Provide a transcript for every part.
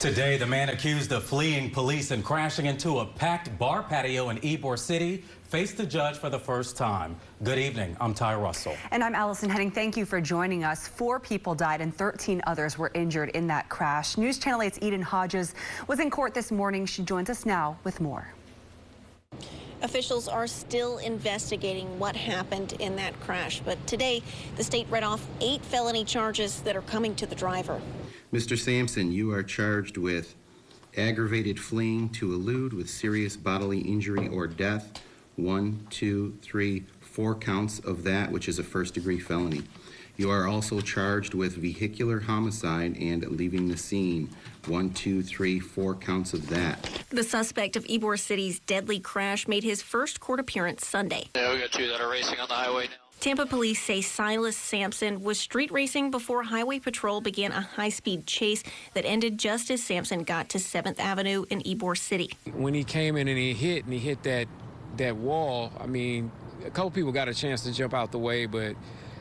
Today, the man accused of fleeing police and crashing into a packed bar patio in Ybor City faced the judge for the first time. Good evening. I'm Ty Russell. And I'm Allison Henning. Thank you for joining us. 4 people died and 13 others were injured in that crash. News Channel 8's Eden Hodges was in court this morning. She joins us now with more. Officials are still investigating what happened in that crash, but today the state read off 8 felony charges that are coming to the driver. Mr. Sampson, you are charged with aggravated fleeing to elude with serious bodily injury or death. 1, 2, 3, 4 counts of that, which is a first-degree felony. You are also charged with vehicular homicide and leaving the scene. 1, 2, 3, 4 counts of that. The suspect of Ybor City's deadly crash made his first court appearance Sunday. Yeah, we got 2 that are racing on the highway now. Tampa police say Silas Sampson was street racing before Highway Patrol began a high-speed chase that ended just as Sampson got to 7th Avenue in Ybor City. When he came in and he hit that wall, I mean, a couple people got a chance to jump out the way, but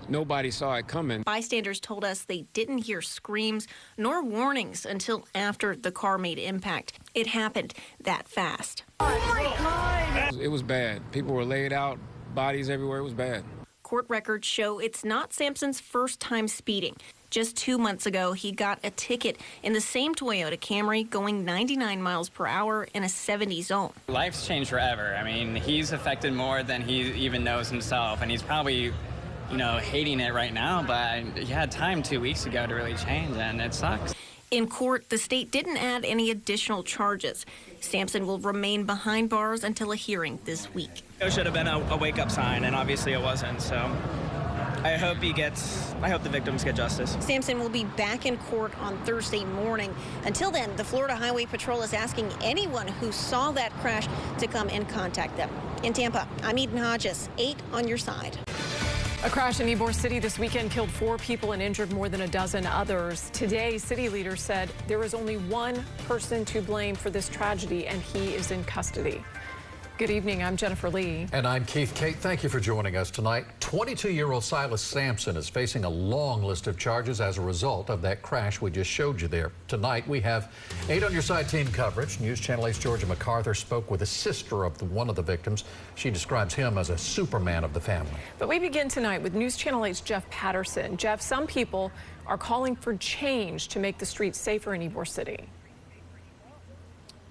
nobody saw it coming. Bystanders told us they didn't hear screams nor warnings until after the car made impact. It happened that fast. Oh my God! It was bad. People were laid out, bodies everywhere. It was bad. Court records show it's not Sampson's first time speeding. Just 2 months ago, he got a ticket in the same Toyota Camry going 99 miles per hour in a 70 zone. Life's changed forever. I mean, he's affected more than he even knows himself, and he's probably, hating it right now, but he had time 2 weeks ago to really change, and it sucks. In court, the state didn't add any additional charges. Sampson will remain behind bars until a hearing this week. It should have been a wake-up sign, and obviously it wasn't, so I hope the victims get justice. Sampson will be back in court on Thursday morning. Until then, the Florida Highway Patrol is asking anyone who saw that crash to come and contact them. In Tampa, I'm Eden Hodges, 8 on your side. A crash in Ybor City this weekend killed 4 people and injured more than a dozen others. Today, city leaders said there is only one person to blame for this tragedy, and he is in custody. Good evening. I'm Jennifer Lee. And I'm Keith Kate. Thank you for joining us tonight. 22-year-old Silas Sampson is facing a long list of charges as a result of that crash we just showed you there. Tonight, we have 8 on your side team coverage. News Channel 8's Georgia MacArthur spoke with a sister of one of the victims. She describes him as a Superman of the family. But we begin tonight with News Channel 8's Jeff Patterson. Jeff, some people are calling for change to make the streets safer in Ybor City.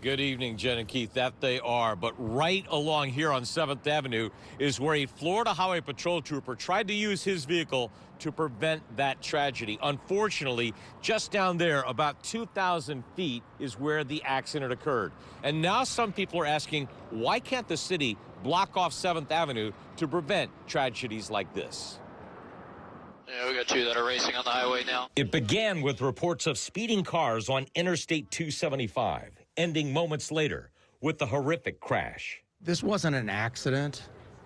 Good evening, Jen and Keith. That they are. But right along here on 7th Avenue is where a Florida Highway Patrol trooper tried to use his vehicle to prevent that tragedy. Unfortunately, just down there, about 2,000 feet, is where the accident occurred. And now some people are asking, why can't the city block off 7th Avenue to prevent tragedies like this? Yeah, we got 2 that are racing on the highway now. It began with reports of speeding cars on Interstate 275. Ending moments later with the horrific crash. This wasn't an accident.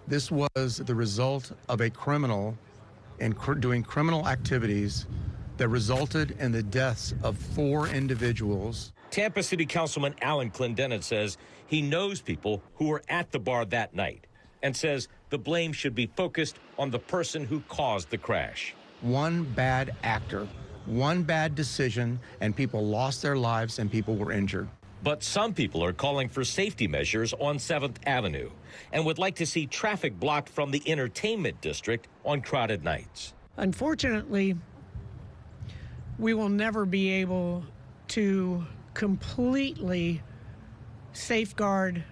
This was the result of a criminal and doing criminal activities that resulted in the deaths of 4 individuals. Tampa City Councilman Alan Clendenin says he knows people who were at the bar that night and says the blame should be focused on the person who caused the crash. One bad actor, one bad decision, and people lost their lives and people were injured. But some people are calling for safety measures on 7th Avenue and would like to see traffic blocked from the entertainment district on crowded nights. Unfortunately, we will never be able to completely safeguard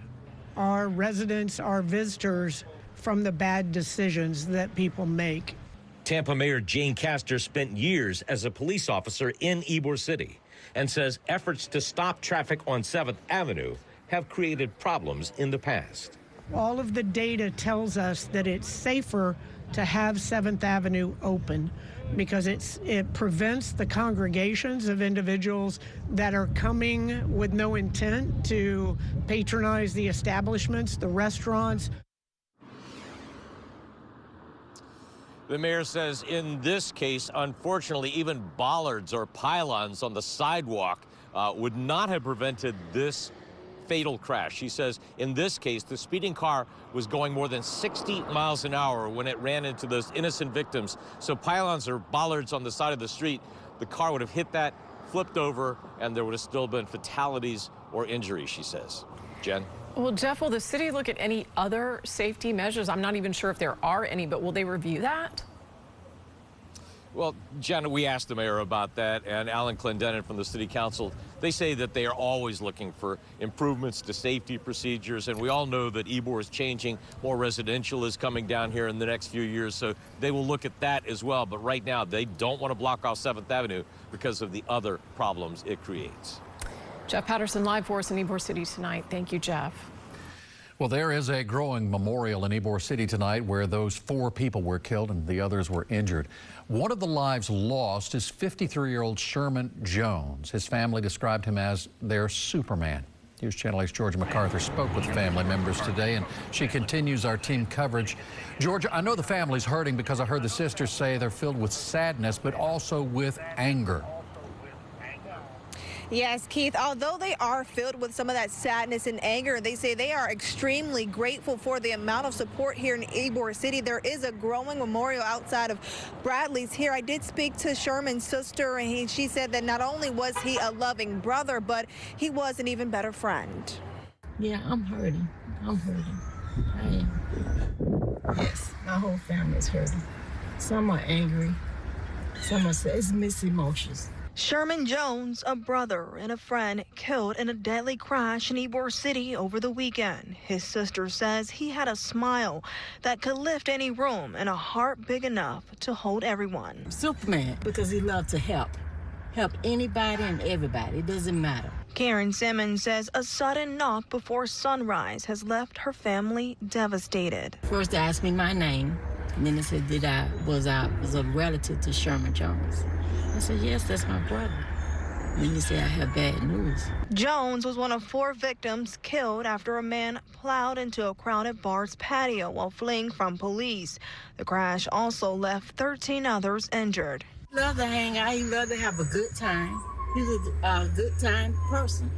our residents, our visitors, from the bad decisions that people make. Tampa Mayor Jane Castor spent years as a police officer in Ybor City and says efforts to stop traffic on 7th Avenue have created problems in the past. All of the data tells us that it's safer to have 7th Avenue open because it prevents the congregations of individuals that are coming with no intent to patronize the establishments, the restaurants. The mayor says in this case, unfortunately, even bollards or pylons on the sidewalk would not have prevented this fatal crash. She says in this case, the speeding car was going more than 60 miles an hour when it ran into those innocent victims. So pylons or bollards on the side of the street, the car would have hit that, flipped over, and there would have still been fatalities or injuries, she says. Jen? Well, Jeff, will the city look at any other safety measures? I'm not even sure if there are any, but will they review that? Well, Jen, we asked the mayor about that, and Alan Clendenin from the city council, they say that they are always looking for improvements to safety procedures, and we all know that Ybor is changing. More residential is coming down here in the next few years, so they will look at that as well. But right now, they don't want to block off 7th Avenue because of the other problems it creates. Jeff Patterson live for us in Ybor City tonight. Thank you, Jeff. Well, there is a growing memorial in Ybor City tonight where those 4 people were killed and the others were injured. One of the lives lost is 53-year-old Sherman Jones. His family described him as their Superman. News Channel 8's Georgia MacArthur spoke with family members today, and she continues our team coverage. Georgia, I know the family's hurting because I heard the sisters say they're filled with sadness, but also with anger. Yes, Keith, although they are filled with some of that sadness and anger, they say they are extremely grateful for the amount of support here in Ybor City. There is a growing memorial outside of Bradley's here. I did speak to Sherman's sister, and she said that not only was he a loving brother, but he was an even better friend. Yeah, I'm hurting. I'm hurting. I am. Yes, my whole family is hurting. Some are angry. Some are it's mixed emotions. Sherman Jones, a brother and a friend, killed in a deadly crash in Ybor City over the weekend. His sister says he had a smile that could lift any room and a heart big enough to hold everyone. Superman, because he loved to help anybody and everybody. It doesn't matter. Karen Simmons says a sudden knock before sunrise has left her family devastated. First, they asked me my name, and then they said that I was a relative to Sherman Jones. I said, yes, that's my brother. And then they said I have bad news. Jones was one of 4 victims killed after a man plowed into a crowded bar's patio while fleeing from police. The crash also left 13 others injured. He loved to hang out. He loved to have a good time. He was a good time person,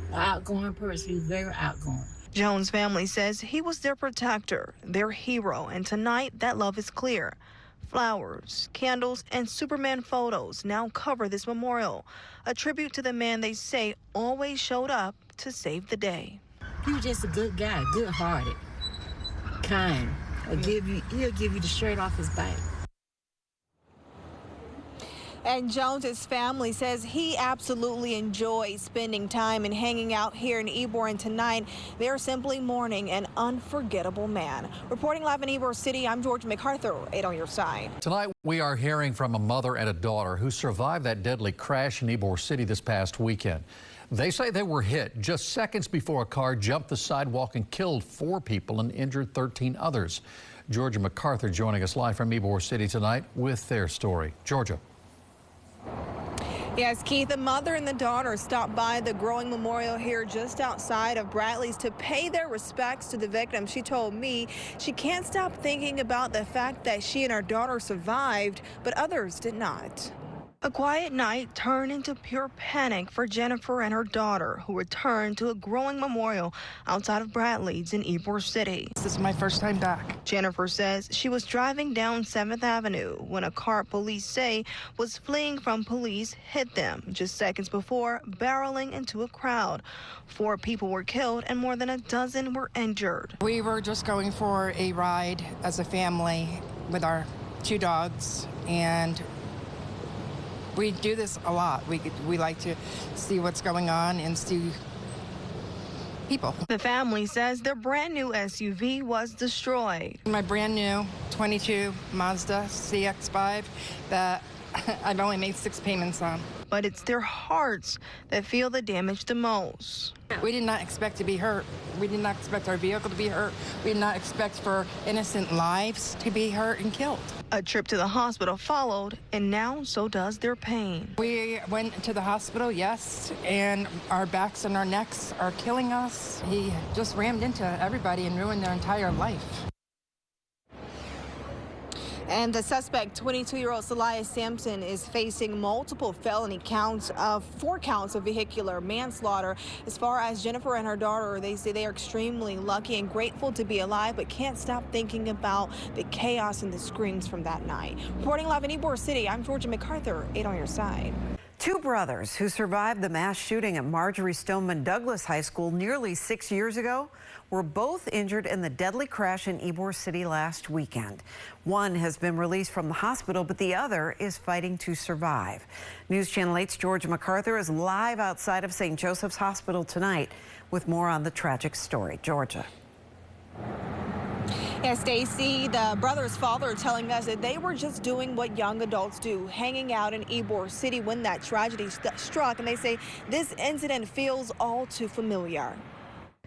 an outgoing person. He was very outgoing. Jones' family says he was their protector, their hero, and tonight that love is clear. Flowers, candles, and Superman photos now cover this memorial, a tribute to the man they say always showed up to save the day. He was just a good guy, good-hearted, kind. He'll give you the shirt off his back. And Jones's family says he absolutely enjoys spending time and hanging out here in Ybor, and tonight they're simply mourning an unforgettable man. Reporting live in Ybor City, I'm Georgia MacArthur, 8 on your side. Tonight we are hearing from a mother and a daughter who survived that deadly crash in Ybor City this past weekend. They say they were hit just seconds before a car jumped the sidewalk and killed 4 people and injured 13 others. Georgia MacArthur joining us live from Ybor City tonight with their story. Georgia. Yes, Keith, the mother and the daughter stopped by the growing memorial here just outside of Bradley's to pay their respects to the victim. She told me she can't stop thinking about the fact that she and her daughter survived, but others did not. A quiet night turned into pure panic for Jennifer and her daughter, who returned to a growing memorial outside of Bradley's in Ybor City. This is my first time back. Jennifer says she was driving down 7th Avenue when a car police say was fleeing from police hit them just seconds before barreling into a crowd. 4 people were killed and more than a dozen were injured. We were just going for a ride as a family with our 2 dogs, and we do this a lot. We like to see what's going on and see people. The family says their brand new SUV was destroyed. My brand new 22 Mazda CX-5 that I've only made 6 payments on. But it's their hearts that feel the damage the most. We did not expect to be hurt. We did not expect our vehicle to be hurt. We did not expect for innocent lives to be hurt and killed. A trip to the hospital followed, and now so does their pain. We went to the hospital, yes, and our backs and our necks are killing us. He just rammed into everybody and ruined their entire life. And the suspect, 22-year-old Silas Sampson, is facing multiple felony counts of 4 counts of vehicular manslaughter. As far as Jennifer and her daughter, they say they are extremely lucky and grateful to be alive, but can't stop thinking about the chaos and the screams from that night. Reporting live in Ybor City, I'm Georgia MacArthur, 8 on your side. Two brothers who survived the mass shooting at Marjorie Stoneman Douglas High School nearly 6 years ago were both injured in the deadly crash in Ybor City last weekend. One has been released from the hospital, but the other is fighting to survive. News Channel 8's Georgia MacArthur is live outside of St. Joseph's Hospital tonight with more on the tragic story. Georgia. Yeah, Stacy, the brother's father telling us that they were just doing what young adults do, hanging out in Ybor City when that tragedy struck, and they say this incident feels all too familiar.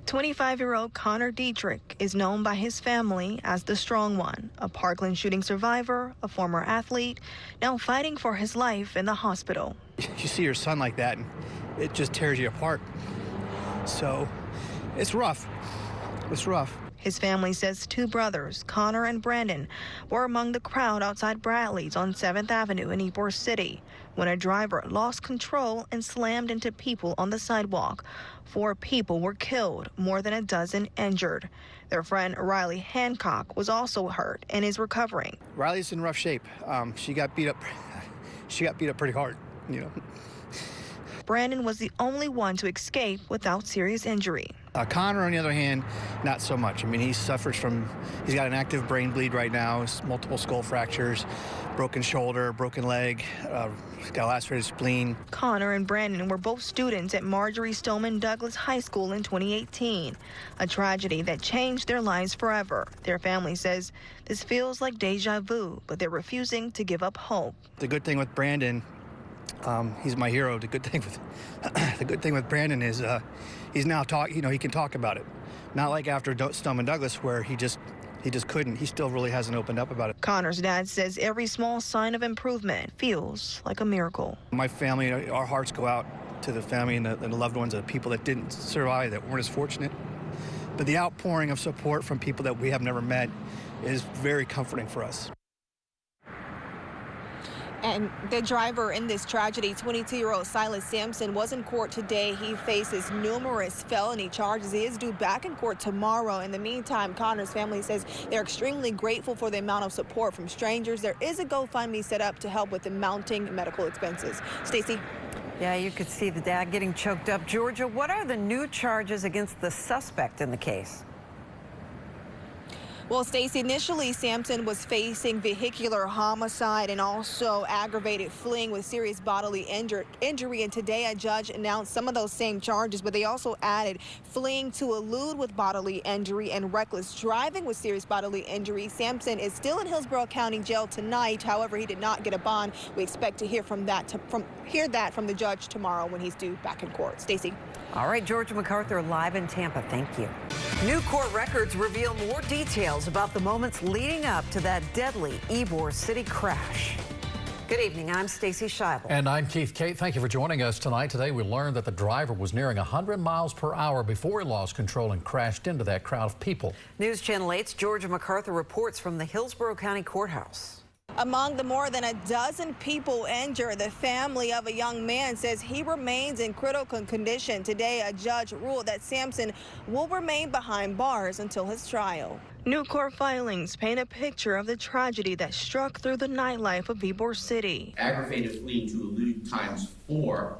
25-year-old Connor Dietrich is known by his family as the Strong One, a Parkland shooting survivor, a former athlete, now fighting for his life in the hospital. You see your son like that, and it just tears you apart. So it's rough. It's rough. His family says two brothers, Connor and Brandon, were among the crowd outside Bradley's on 7th Avenue in Ybor City when a driver lost control and slammed into people on the sidewalk. 4 people were killed, more than a dozen injured. Their friend Riley Hancock was also hurt and is recovering. Riley's in rough shape. She got beat up. She got beat up pretty hard, you know. Brandon was the only one to escape without serious injury. Connor, on the other hand, not so much. I mean, he's got an active brain bleed right now, multiple skull fractures, broken shoulder, broken leg, he's got a lacerated spleen. Connor and Brandon were both students at Marjorie Stoneman Douglas High School in 2018, a tragedy that changed their lives forever. Their family says this feels like deja vu, but they're refusing to give up hope. The good thing with Brandon, he's my hero. The good thing with Brandon is he's now he can talk about it. Not like after Stoneman Douglas where he just couldn't. He still really hasn't opened up about it. Connor's dad says every small sign of improvement feels like a miracle. My family, our hearts go out to the family and the loved ones of the people that didn't survive, that weren't as fortunate. But the outpouring of support from people that we have never met is very comforting for us. And the driver in this tragedy, 22-year-old Silas Sampson, was in court today. He faces numerous felony charges. He is due back in court tomorrow. In the meantime, Connor's family says they're extremely grateful for the amount of support from strangers. There is a GoFundMe set up to help with the mounting medical expenses. Stacy. Yeah, you could see the dad getting choked up. Georgia, what are the new charges against the suspect in the case? Well, Stacey, initially Sampson was facing vehicular homicide and also aggravated fleeing with serious bodily injury. And today a judge announced some of those same charges, but they also added fleeing to elude with bodily injury and reckless driving with serious bodily injury. Sampson is still in Hillsborough County Jail tonight. However, he did not get a bond. We expect to hear from that from the judge tomorrow when he's due back in court. Stacey. All right, Georgia MacArthur live in Tampa. Thank you. New court records reveal more details about the moments leading up to that deadly Ybor City crash. Good evening. I'm Stacey Scheibel. And I'm Keith Kate. Thank you for joining us tonight. Today we learned that the driver was nearing 100 miles per hour before he lost control and crashed into that crowd of people. News Channel 8's Georgia MacArthur reports from the Hillsborough County Courthouse. Among the more than a dozen people injured, the family of a young man says he remains in critical condition. Today, a judge ruled that Sampson will remain behind bars until his trial. New court filings paint a picture of the tragedy that struck through the nightlife of Ybor City. Aggravated fleeing to elude ×4,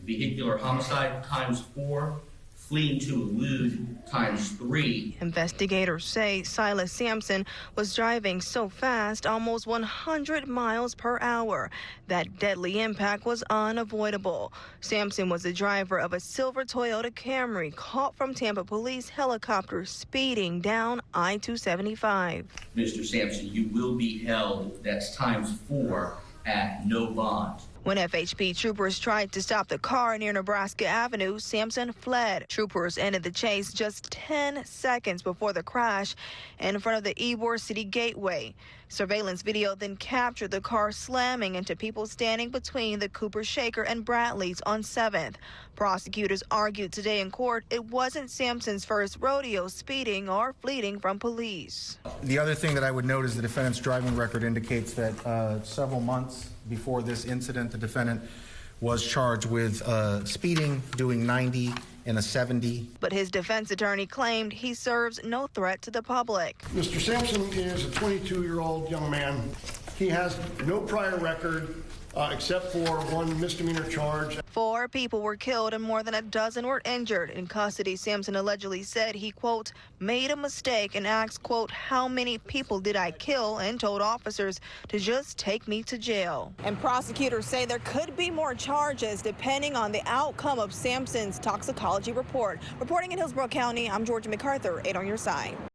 vehicular homicide ×4, fleeing to elude ×3. Investigators say Silas Sampson was driving so fast, almost 100 miles per hour. That deadly impact was unavoidable. Sampson was the driver of a silver Toyota Camry caught from Tampa police helicopter speeding down I-275. Mr. Sampson, you will be held, that's ×4, at no bond. When FHP troopers tried to stop the car near Nebraska Avenue, Sampson fled. Troopers ended the chase just 10 seconds before the crash in front of the Ybor City Gateway. Surveillance video then captured the car slamming into people standing between the Cooper Shaker and Bradley's on 7th. Prosecutors argued today in court it wasn't Sampson's first rodeo speeding or fleeing from police. The other thing that I would note is the defendant's driving record indicates that several months before this incident, the defendant was charged with speeding, doing 90 and a 70. But his defense attorney claimed he serves no threat to the public. Mr. Sampson is a 22-year-old young man. He has no prior record except for one misdemeanor charge. 4 people were killed and more than a dozen were injured. In custody, Sampson allegedly said he, quote, made a mistake and asked, quote, how many people did I kill, and told officers to just take me to jail. And prosecutors say there could be more charges depending on the outcome of Sampson's toxicology report. Reporting in Hillsborough County, I'm Georgia MacArthur, 8 on your side.